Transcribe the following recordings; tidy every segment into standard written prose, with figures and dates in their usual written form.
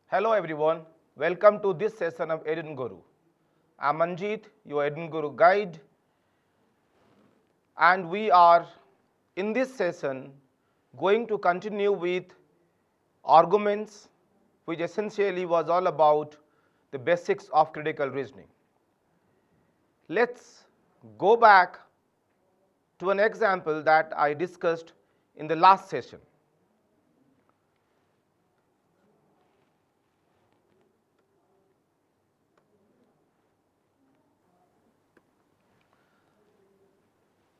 Hello everyone, welcome to this session of EdunGuru. I am Manjeet, your EdunGuru guide, and we are in this session going to continue with arguments, which essentially was all about the basics of critical reasoning. Let's go back to an example that I discussed in the last session.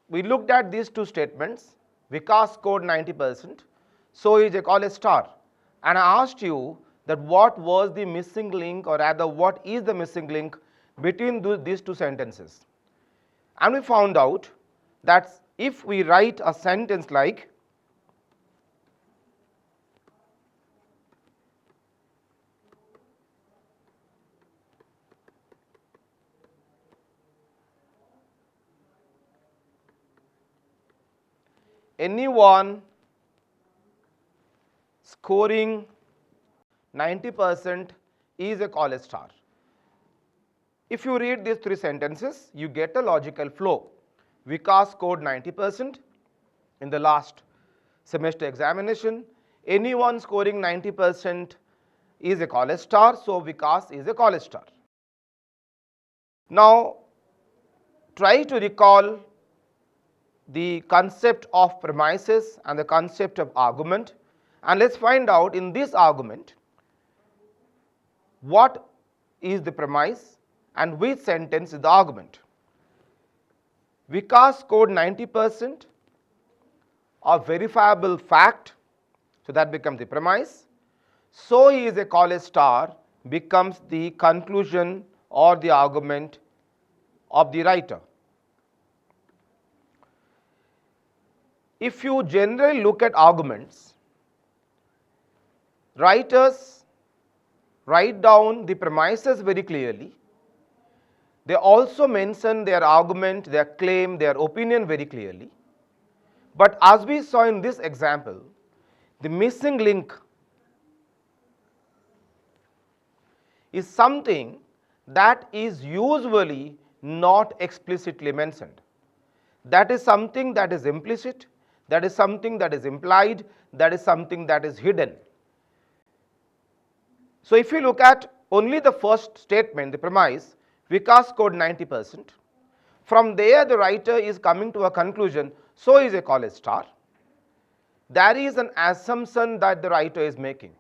We looked at these two statements. Vikas scored 90%, so is a college star. And I asked you that what was the missing link, or rather what is the missing link between these two sentences. And we found out that if we write a sentence like, anyone scoring 90% is a college star. If you read these three sentences, you get a logical flow. Vikas scored 90% in the last semester examination. Anyone scoring 90% is a college star, so Vikas is a college star. Now, try to recall the concept of premises and the concept of argument, and let's find out in this argument what is the premise and which sentence is the argument. Vikas scored 90%, a verifiable fact, so that becomes the premise. So he is a college star becomes the conclusion or the argument of the writer. If you generally look at arguments, writers write down the premises very clearly. They also mention their argument, their claim, their opinion very clearly. But as we saw in this example, the missing link is something that is usually not explicitly mentioned. That is something that is implicit, that is something that is implied, that is something that is hidden. So if you look at only the first statement, the premise, Vikas scored 90%. From there the writer is coming to a conclusion, so is a college star. There is an assumption that the writer is making.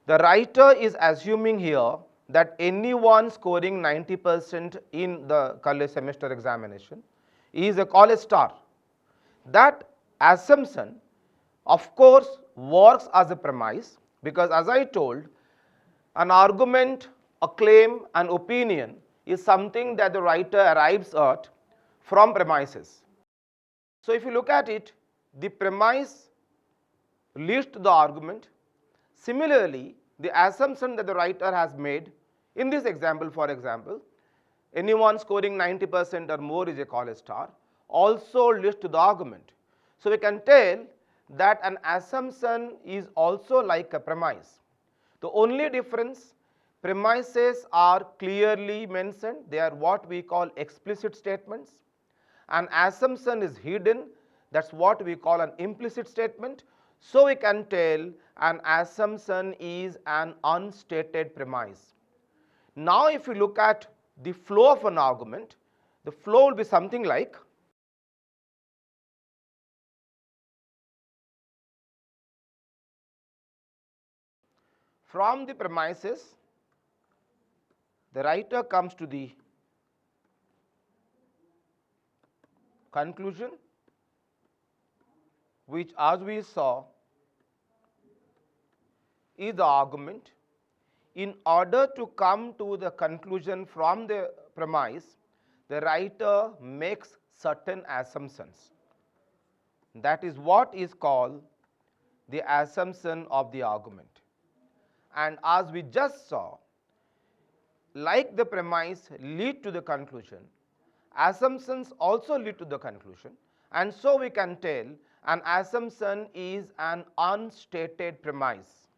The writer is assuming here that anyone scoring 90% in the college semester examination is a college star. That assumption, of course, works as a premise, because as I told, an argument, a claim, an opinion is something that the writer arrives at from premises. So if you look at it, the premise leads to the argument. Similarly, the assumption that the writer has made in this example, for example, anyone scoring 90% or more is a college star, also leads to the argument. So we can tell that an assumption is also like a premise. The only difference, premises are clearly mentioned, they are what we call explicit statements. An assumption is hidden, that's what we call an implicit statement. So we can tell an assumption is an unstated premise. Now if you look at the flow of an argument, the flow will be something like, from the premises, the writer comes to the conclusion, which as we saw is the argument. In order to come to the conclusion from the premise, the writer makes certain assumptions. That is what is called the assumption of the argument. And as we just saw, like the premise lead to the conclusion, assumptions also lead to the conclusion, and so we can tell an assumption is an unstated premise.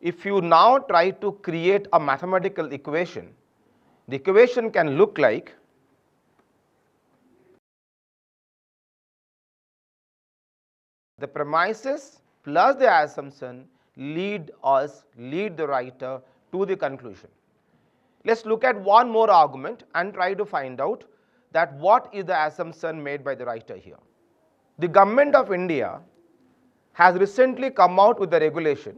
if you now try to create a mathematical equation, the equation can look like the premises plus the assumption lead the writer to the conclusion. Let's look at one more argument and try to find out that what is the assumption made by the writer here. The government of India has recently come out with the regulation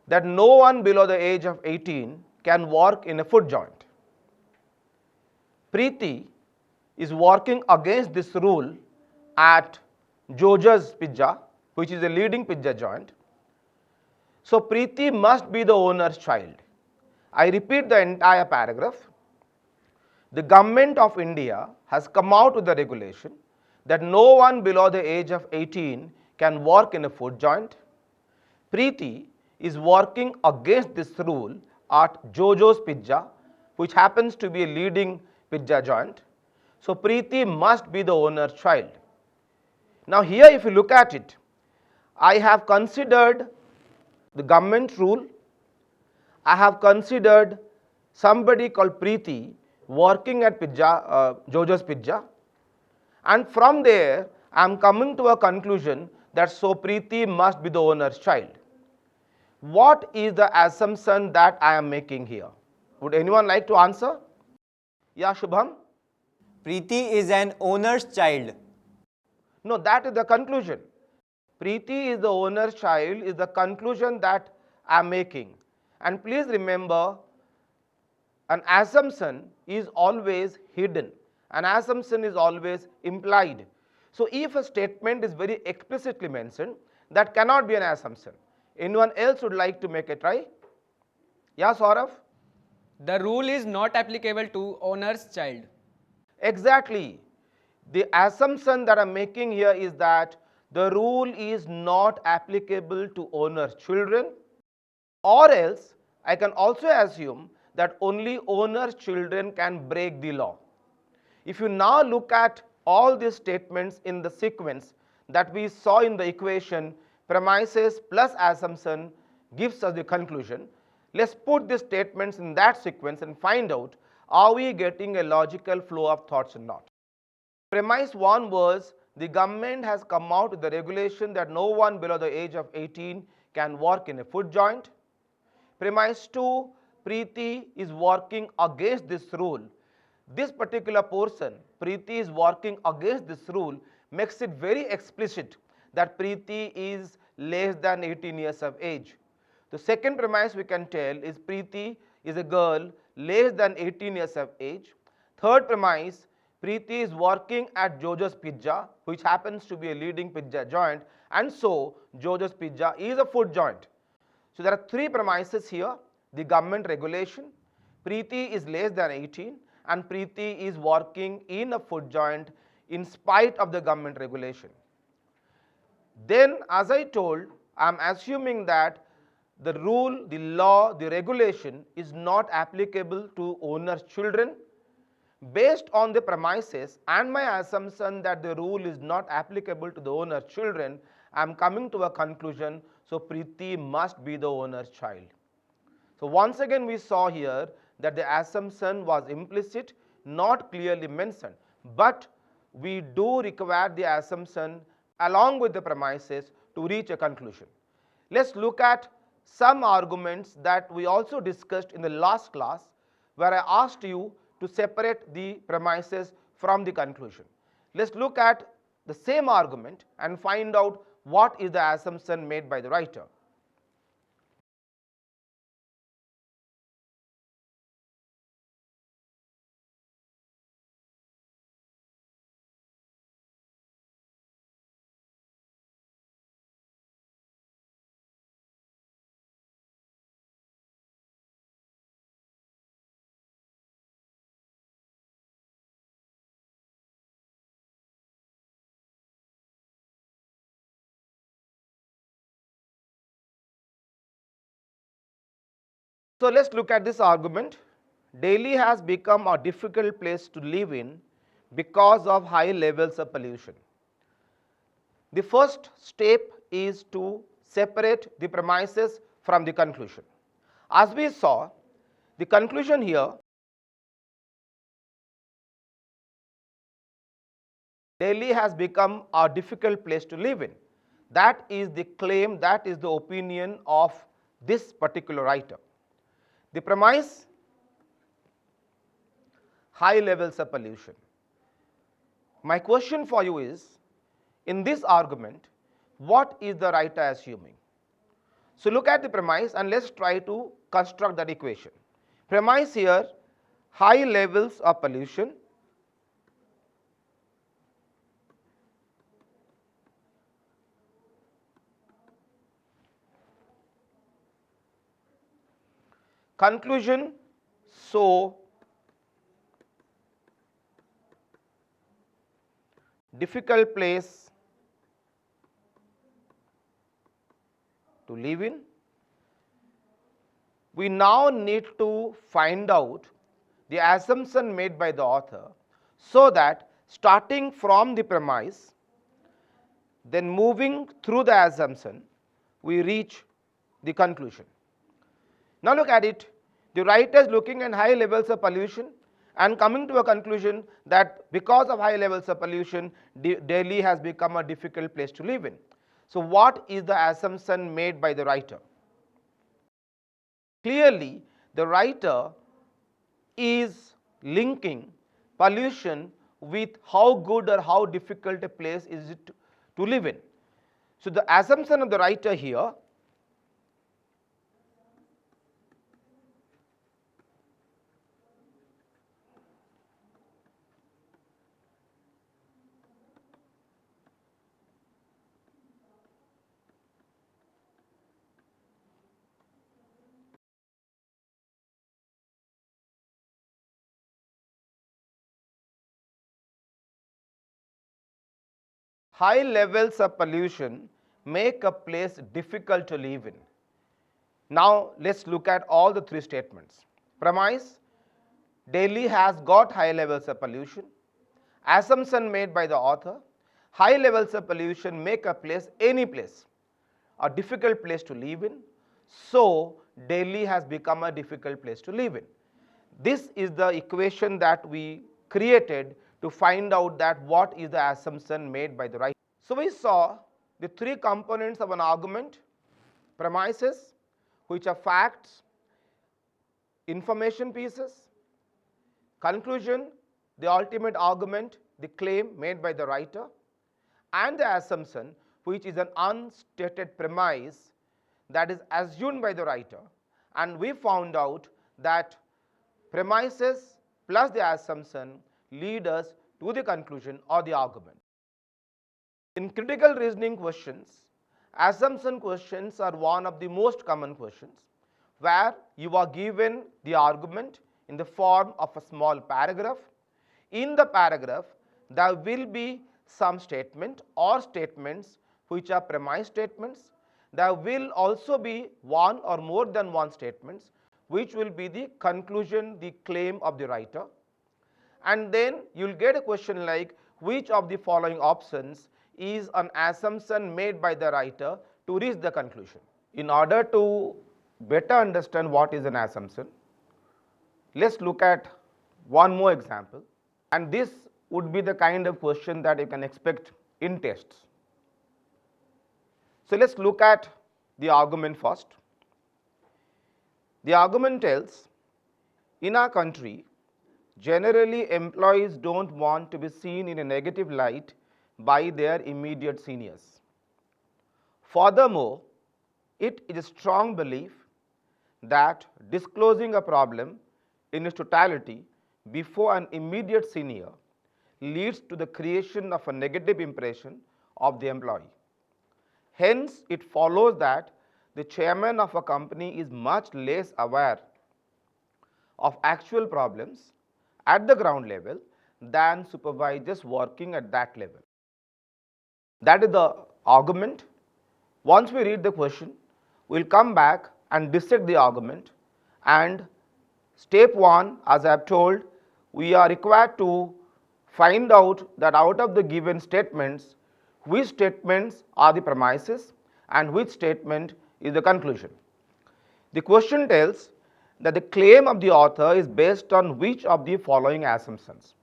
that no one below the age of 18 can work in a food joint. Preeti is working against this rule at Jojo's Pizza, which is a leading pizza joint. So Preeti must be the owner's child. I repeat the entire paragraph. The government of India has come out with the regulation that no one below the age of 18 can work in a food joint. Preeti is working against this rule at Jojo's Pizza, which happens to be a leading pizza joint. So Preeti must be the owner's child. Now here if you look at it, I have considered the government rule, I have considered somebody called Preeti working at Jojo's Pizza, and from there I am coming to a conclusion that so Preeti must be the owner's child. What is the assumption that I am making here? Would anyone like to answer? Yeah, Shubham? Preeti is an owner's child. No, that is the conclusion. Preeti is the owner's child is the conclusion that I am making. And please remember, an assumption is always hidden. An assumption is always implied. So if a statement is very explicitly mentioned, that cannot be an assumption. Anyone else would like to make a try? Yeah, Saurav? The rule is not applicable to owner's child. Exactly. The assumption that I am making here is that the rule is not applicable to owner's children, or else I can also assume that only owner's children can break the law. If you now look at all these statements in the sequence that we saw in the equation, premises plus assumption gives us the conclusion. Let's put these statements in that sequence and find out, are we getting a logical flow of thoughts or not. Premise 1 was, the government has come out with the regulation that no one below the age of 18 can work in a food joint. Premise 2, Preeti is working against this rule. This particular portion, Preeti is working against this rule, makes it very explicit that Preeti is less than 18 years of age. The second premise we can tell is Preeti is a girl less than 18 years of age. Third premise, Preeti is working at Jojo's Pizza, which happens to be a leading pizza joint, and so Jojo's Pizza is a food joint. So there are three premises here: the government regulation, Preeti is less than 18, and Preeti is working in a food joint in spite of the government regulation. Then, as I told, I am assuming that the rule, the law, the regulation is not applicable to owner's children. Based on the premises and my assumption that the rule is not applicable to the owner's children, I am coming to a conclusion, so Preeti must be the owner's child. So once again we saw here that the assumption was implicit, not clearly mentioned, but we do require the assumption along with the premises to reach a conclusion. Let's look at some arguments that we also discussed in the last class, where I asked you to separate the premises from the conclusion. Let's look at the same argument and find out what is the assumption made by the writer. So let's look at this argument. Delhi has become a difficult place to live in because of high levels of pollution. The first step is to separate the premises from the conclusion. As we saw, the conclusion here, Delhi has become a difficult place to live in. That is the claim, that is the opinion of this particular writer. The premise, high levels of pollution. My question for you is, in this argument, what is the writer assuming? So look at the premise and let's try to construct that equation. Premise here, high levels of pollution conclusion, so difficult place to live in. We now need to find out the assumption made by the author, so that starting from the premise, then moving through the assumption, we reach the conclusion. Now look at it. The writer is looking at high levels of pollution and coming to a conclusion that because of high levels of pollution, Delhi has become a difficult place to live in. So what is the assumption made by the writer? Clearly, the writer is linking pollution with how good or how difficult a place is it to live in. So the assumption of the writer here, high levels of pollution make a place difficult to live in. Now let's look at all the three statements. Premise, Delhi has got high levels of pollution. Assumption made by the author, high levels of pollution make a place, any place, a difficult place to live in. So Delhi has become a difficult place to live in. This is the equation that we created to find out that what is the assumption made by the writer. So we saw the three components of an argument: premises, which are facts, information pieces; conclusion, the ultimate argument, the claim made by the writer; and the assumption, which is an unstated premise that is assumed by the writer. And we found out that premises plus the assumption lead us to the conclusion or the argument. In critical reasoning questions, assumption questions are one of the most common questions, where you are given the argument in the form of a small paragraph. In the paragraph, there will be some statement or statements which are premise statements. There will also be one or more than one statements which will be the conclusion, the claim of the writer. And then you will get a question like, which of the following options is an assumption made by the writer to reach the conclusion? In order to better understand what is an assumption, let's look at one more example, and this would be the kind of question that you can expect in tests. So let's look at the argument first. The argument tells, in our country, generally employees don't want to be seen in a negative light by their immediate seniors. Furthermore, it is a strong belief that disclosing a problem in its totality before an immediate senior leads to the creation of a negative impression of the employee. Hence, it follows that the chairman of a company is much less aware of actual problems at the ground level than supervisors working at that level. That is the argument. Once we read the question, we will come back and dissect the argument, and step 1, as I have told, we are required to find out that out of the given statements, which statements are the premises and which statement is the conclusion. The question tells that the claim of the author is based on which of the following assumptions.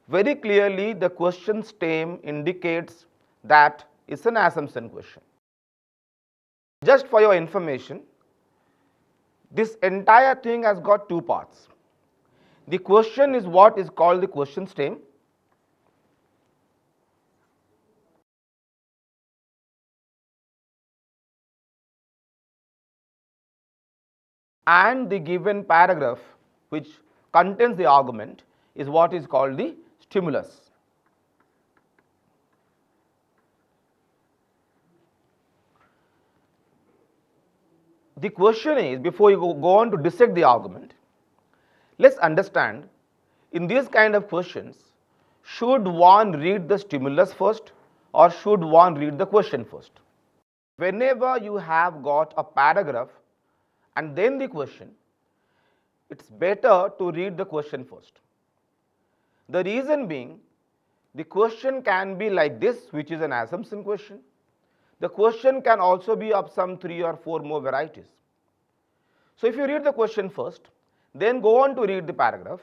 Very clearly, the question stem indicates that it's an assumption question. Just for your information, this entire thing has got two parts. The question is what is called the question stem, and the given paragraph which contains the argument is what is called the stimulus. The question is, before you go on to dissect the argument, let's understand, in these kind of questions, should one read the stimulus first or should one read the question first? Whenever you have got a paragraph and then the question, it's better to read the question first. The reason being, the question can be like this, which is an assumption question. The question can also be of some 3 or 4 more varieties. So if you read the question first, then go on to read the paragraph,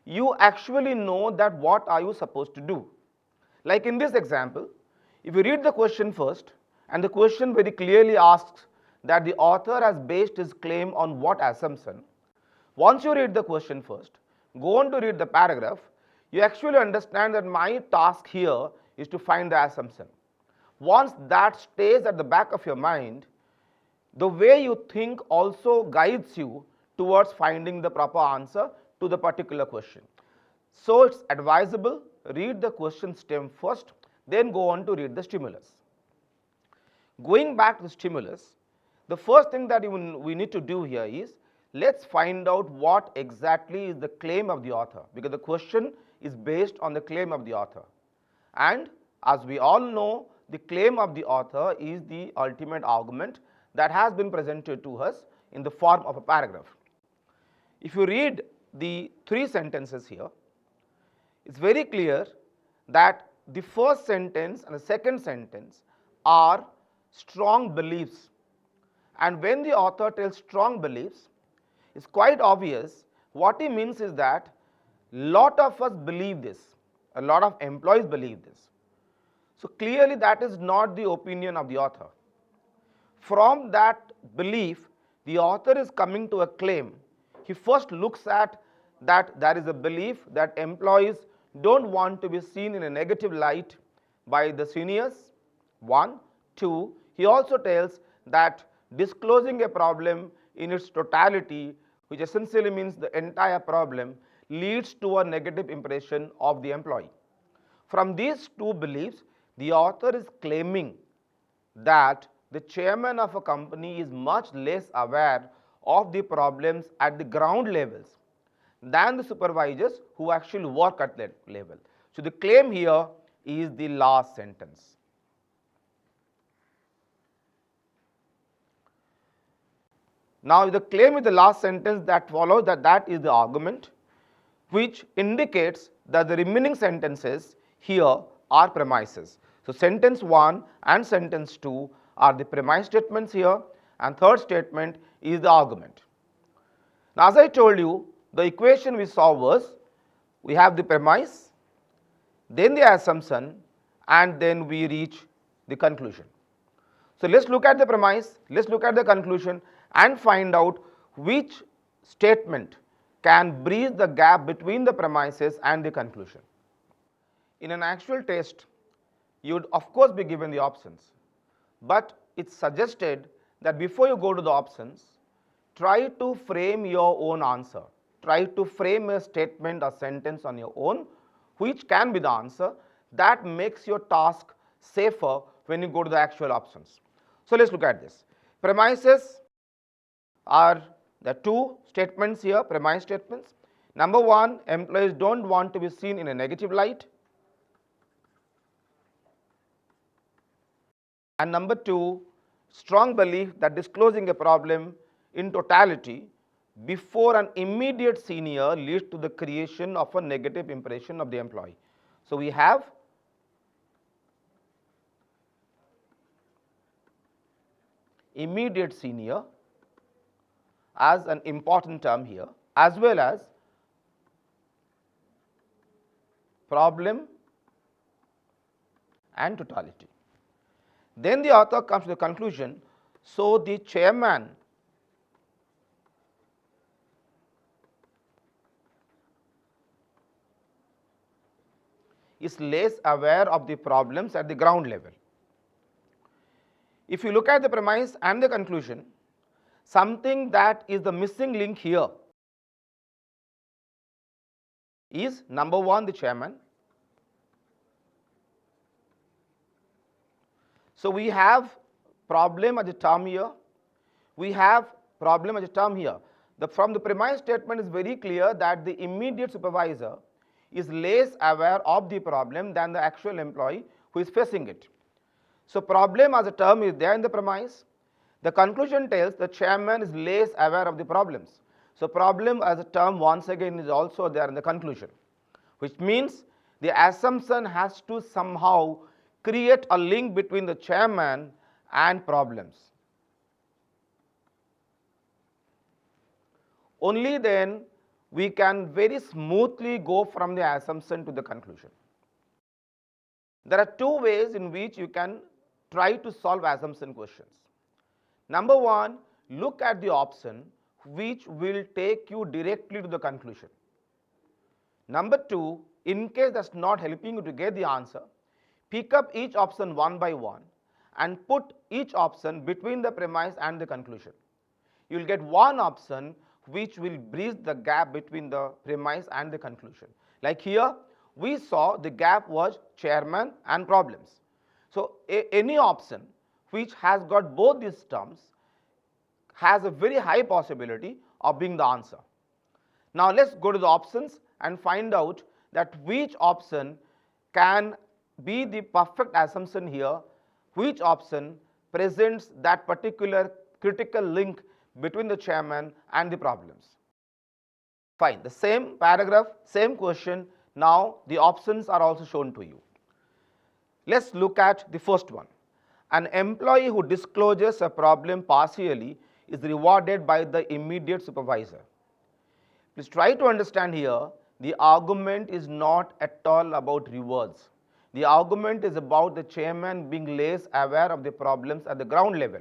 you actually know that what are you supposed to do. Like in this example, if you read the question first, and the question very clearly asks that the author has based his claim on what assumption, once you read the question first, go on to read the paragraph, you actually understand that my task here is to find the assumption. Once that stays at the back of your mind, the way you think also guides you towards finding the proper answer to the particular question. So it's advisable, read the question stem first, then go on to read the stimulus. Going back to the stimulus, the first thing that we need to do here is, let's find out what exactly is the claim of the author, because the question is based on the claim of the author. And as we all know, the claim of the author is the ultimate argument that has been presented to us in the form of a paragraph. If you read the 3 sentences here, it's very clear that the first sentence and the second sentence are strong beliefs. And when the author tells strong beliefs, it's quite obvious what he means is that lot of us believe this, a lot of employees believe this. So clearly that is not the opinion of the author. From that belief, the author is coming to a claim. He first looks at that there is a belief that employees don't want to be seen in a negative light by the seniors, 1. 2, he also tells that disclosing a problem in its totality, which essentially means the entire problem, leads to a negative impression of the employee. From these 2 beliefs, the author is claiming that the chairman of a company is much less aware of the problems at the ground levels than the supervisors who actually work at that level. So the claim here is the last sentence. Now the claim is the last sentence that follows, that is the argument, which indicates that the remaining sentences here are premises. So sentence 1 and sentence 2 are the premise statements here, and third statement is the argument. Now as I told you, the equation we saw was, we have the premise, then the assumption, and then we reach the conclusion. So let's look at the premise, let's look at the conclusion and find out which statement can bridge the gap between the premises and the conclusion. In an actual test, you would of course be given the options, but it's suggested that before you go to the options, try to frame your own answer. Try to frame a statement or sentence on your own, which can be the answer. That makes your task safer when you go to the actual options. So let's look at this. Premises are the 2 statements here, premise statements. Number 1, employees don't want to be seen in a negative light. And number 2, strong belief that disclosing a problem in totality before an immediate senior leads to the creation of a negative impression of the employee. So we have immediate senior as an important term here, as well as problem and totality. Then the author comes to the conclusion, so the chairman is less aware of the problems at the ground level. If you look at the premise and the conclusion, something that is the missing link here is number one, the chairman. So we have problem as a term here, we have problem as a term here. From the premise statement is very clear that the immediate supervisor is less aware of the problem than the actual employee who is facing it. So problem as a term is there in the premise. The conclusion tells the chairman is less aware of the problems. So problem as a term once again is also there in the conclusion, which means the assumption has to somehow create a link between the chairman and problems. Only then we can very smoothly go from the assumption to the conclusion. There are two ways in which you can try to solve assumption questions. Number one, look at the option which will take you directly to the conclusion. Number two, in case that's not helping you to get the answer, pick up each option one by one and put each option between the premise and the conclusion. You will get one option which will bridge the gap between the premise and the conclusion. Like here, we saw the gap was chairman and problems. So any option which has got both these terms has a very high possibility of being the answer. Now let's go to the options and find out that which option can be the perfect assumption here, which option presents that particular critical link between the chairman and the problems. Fine, the same paragraph, same question, now the options are also shown to you. Let's look at the first one. An employee who discloses a problem partially is rewarded by the immediate supervisor. Please try to understand here, the argument is not at all about rewards. The argument is about the chairman being less aware of the problems at the ground level.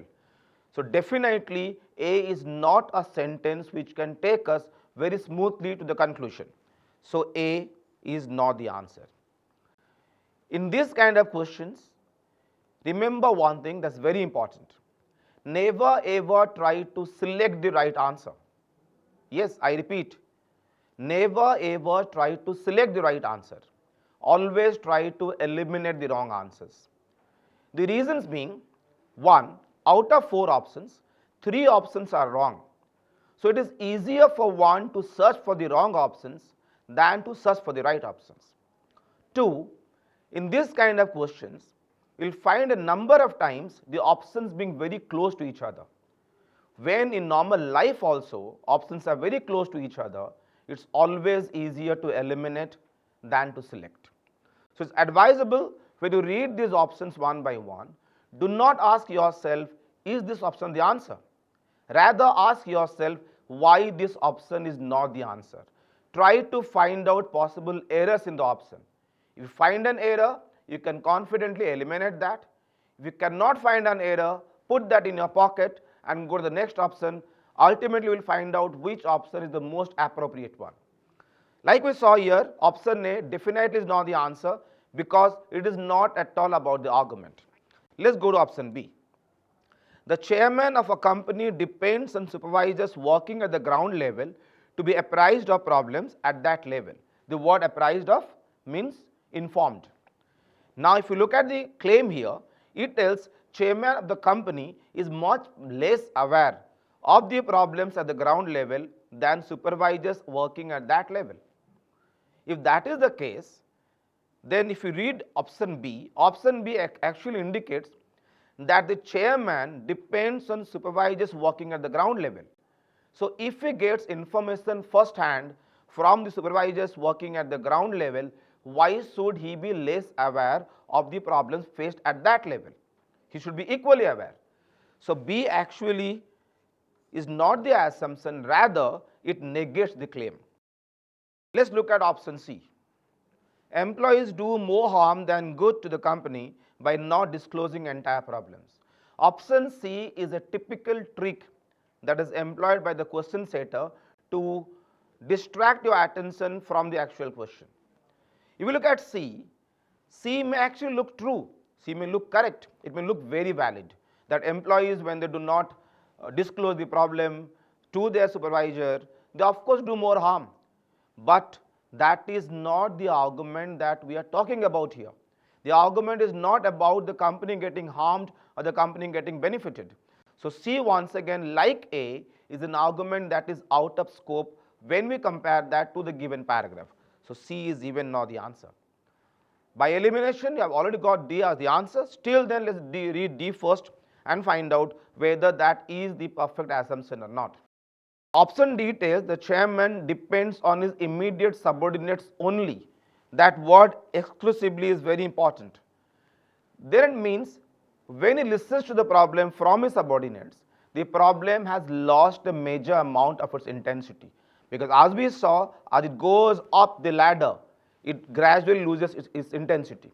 So definitely A is not a sentence which can take us very smoothly to the conclusion. So A is not the answer. In this kind of questions, remember one thing that's very important. Never ever try to select the right answer. Yes, I repeat, never ever try to select the right answer. Always try to eliminate the wrong answers. The reasons being, 1, out of 4 options, 3 options are wrong. So it is easier for one to search for the wrong options than to search for the right options. 2, in this kind of questions, you will find a number of times the options being very close to each other. When in normal life also options are very close to each other, it's always easier to eliminate than to select. So it's advisable when you read these options one by one, do not ask yourself, is this option the answer? Rather ask yourself why this option is not the answer. Try to find out possible errors in the option. If you find an error, you can confidently eliminate that. If you cannot find an error, put that in your pocket and go to the next option. Ultimately, you will find out which option is the most appropriate one. Like we saw here, option A definitely is not the answer because it is not at all about the argument. Let's go to option B. The chairman of a company depends on supervisors working at the ground level to be apprised of problems at that level. The word apprised of means informed. Now if you look at the claim here, it tells chairman of the company is much less aware of the problems at the ground level than supervisors working at that level. If that is the case, then if you read option B actually indicates that the chairman depends on supervisors working at the ground level. So if he gets information first hand from the supervisors working at the ground level, why should he be less aware of the problems faced at that level? He should be equally aware. So B actually is not the assumption, rather it negates the claim. Let's look at option C. Employees do more harm than good to the company by not disclosing entire problems. Option C is a typical trick that is employed by the question setter to distract your attention from the actual question. If you look at C, C may actually look true, C may look correct, it may look very valid, that employees, when they do not disclose the problem to their supervisor, they of course do more harm. But that is not the argument that we are talking about here. The argument is not about the company getting harmed or the company getting benefited. So C, once again, like A, is an argument that is out of scope when we compare that to the given paragraph. So C is even not the answer. By elimination, you have already got D as the answer. Still then, let's read D first and find out whether that is the perfect assumption or not. Option D tells the chairman depends on his immediate subordinates only. That word exclusively is very important. Then it means when he listens to the problem from his subordinates, the problem has lost a major amount of its intensity. Because as we saw, as it goes up the ladder, it gradually loses its intensity.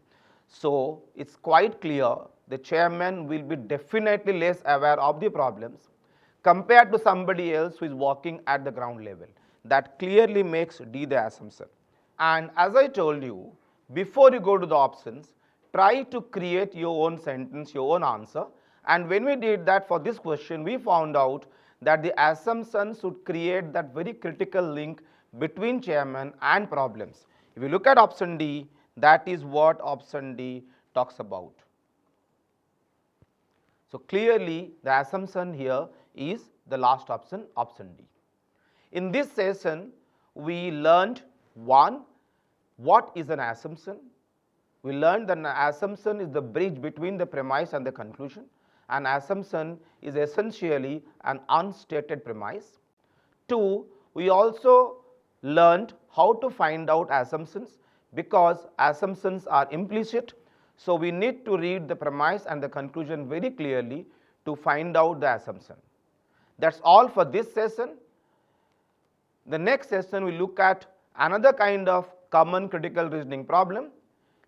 So it's quite clear the chairman will be definitely less aware of the problems compared to somebody else who is working at the ground level. That clearly makes D the assumption. And as I told you, before you go to the options, try to create your own sentence, your own answer. And when we did that for this question, we found out that the assumption should create that very critical link between chairman and problems. If you look at option D, that is what option D talks about. So clearly the assumption here is the last option, option D. In this session, we learned one, what is an assumption? We learned that an assumption is the bridge between the premise and the conclusion. An assumption is essentially an unstated premise. Two, we also learned how to find out assumptions because assumptions are implicit. So we need to read the premise and the conclusion very clearly to find out the assumption. That's all for this session. The next session we look at another kind of common critical reasoning problem.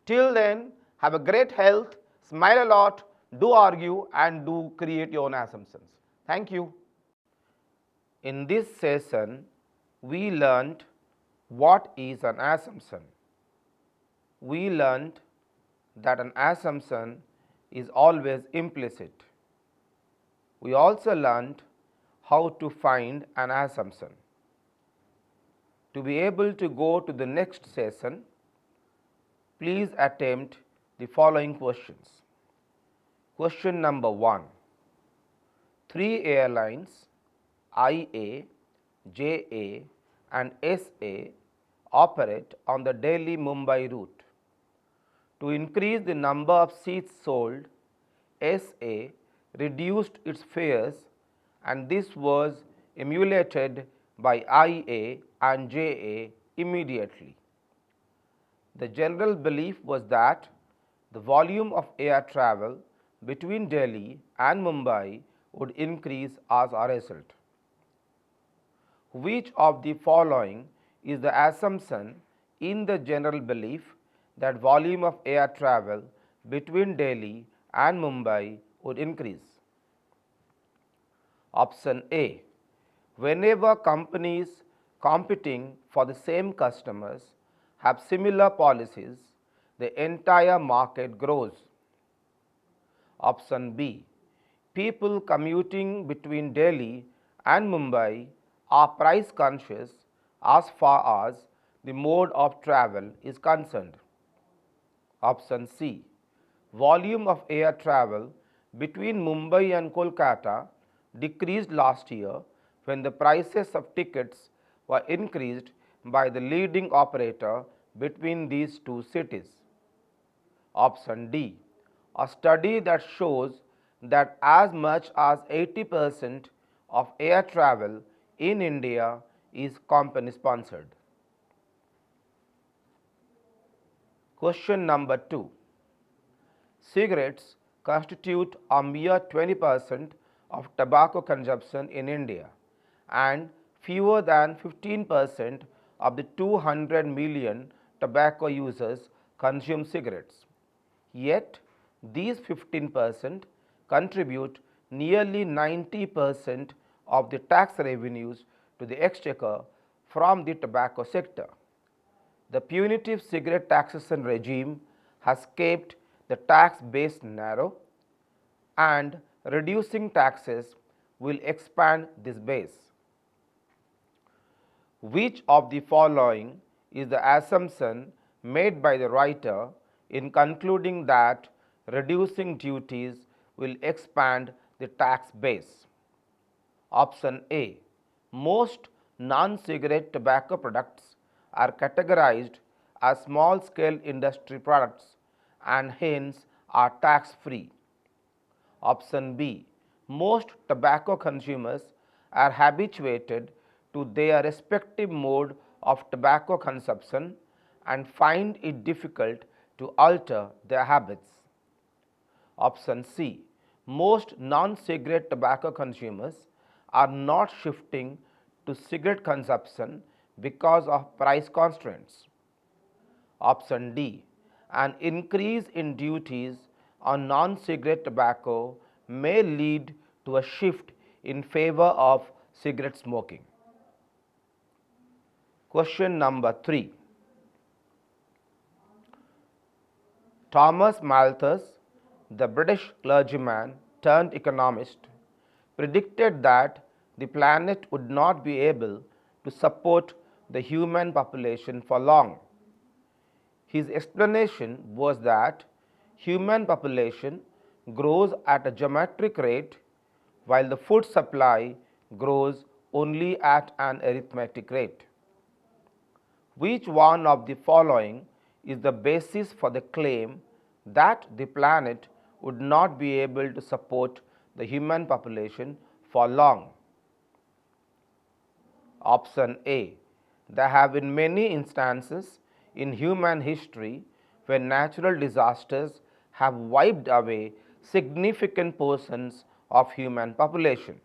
Till then, have a great health, smile a lot, do argue and do create your own assumptions. Thank you. In this session, we learned what is an assumption. We learned that an assumption is always implicit. We also learned how to find an assumption. To be able to go to the next session, please attempt the following questions. Question number 1. 3 airlines IA, JA and SA operate on the Delhi-Mumbai route. To increase the number of seats sold, SA reduced its fares and this was emulated by IA and JA immediately. The general belief was that the volume of air travel between Delhi and Mumbai would increase as a result. Which of the following is the assumption in the general belief that volume of air travel between Delhi and Mumbai would increase? Option A. Whenever companies competing for the same customers have similar policies, the entire market grows. Option B. People commuting between Delhi and Mumbai are price conscious as far as the mode of travel is concerned. Option C. Volume of air travel between Mumbai and Kolkata decreased last year when the prices of tickets were increased by the leading operator between these two cities. Option D. A study that shows that as much as 80% of air travel in India is company sponsored. Question number 2. Cigarettes constitute a mere 20% of tobacco consumption in India, and fewer than 15% of the 200 million tobacco users consume cigarettes. Yet, these 15% contribute nearly 90% of the tax revenues to the exchequer from the tobacco sector. The punitive cigarette taxation regime has kept the tax base narrow, and reducing taxes will expand this base. Which of the following is the assumption made by the writer in concluding that reducing duties will expand the tax base? Option A. Most non-cigarette tobacco products are categorized as small-scale industry products and hence are tax-free. Option B. Most tobacco consumers are habituated to their respective mode of tobacco consumption and find it difficult to alter their habits. Option C. Most non-cigarette tobacco consumers are not shifting to cigarette consumption because of price constraints. Option D. An increase in duties on non-cigarette tobacco may lead to a shift in favor of cigarette smoking. Question number 3. Thomas Malthus, the British clergyman turned economist, predicted that the planet would not be able to support the human population for long. His explanation was that human population grows at a geometric rate while the food supply grows only at an arithmetic rate. Which one of the following is the basis for the claim that the planet would not be able to support the human population for long? Option A. There have been many instances in human history when natural disasters have wiped away significant portions of human population.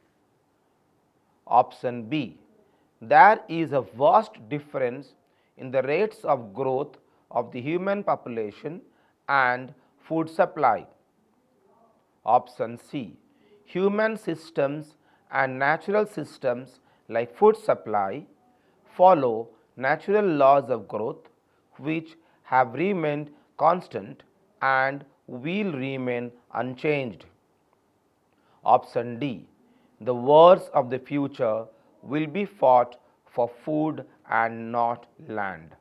Option B. There is a vast difference in the rates of growth of the human population and food supply. Option C. Human systems and natural systems like food supply follow natural laws of growth which have remained constant and will remain unchanged. Option D. The wars of the future will be fought for food and not land.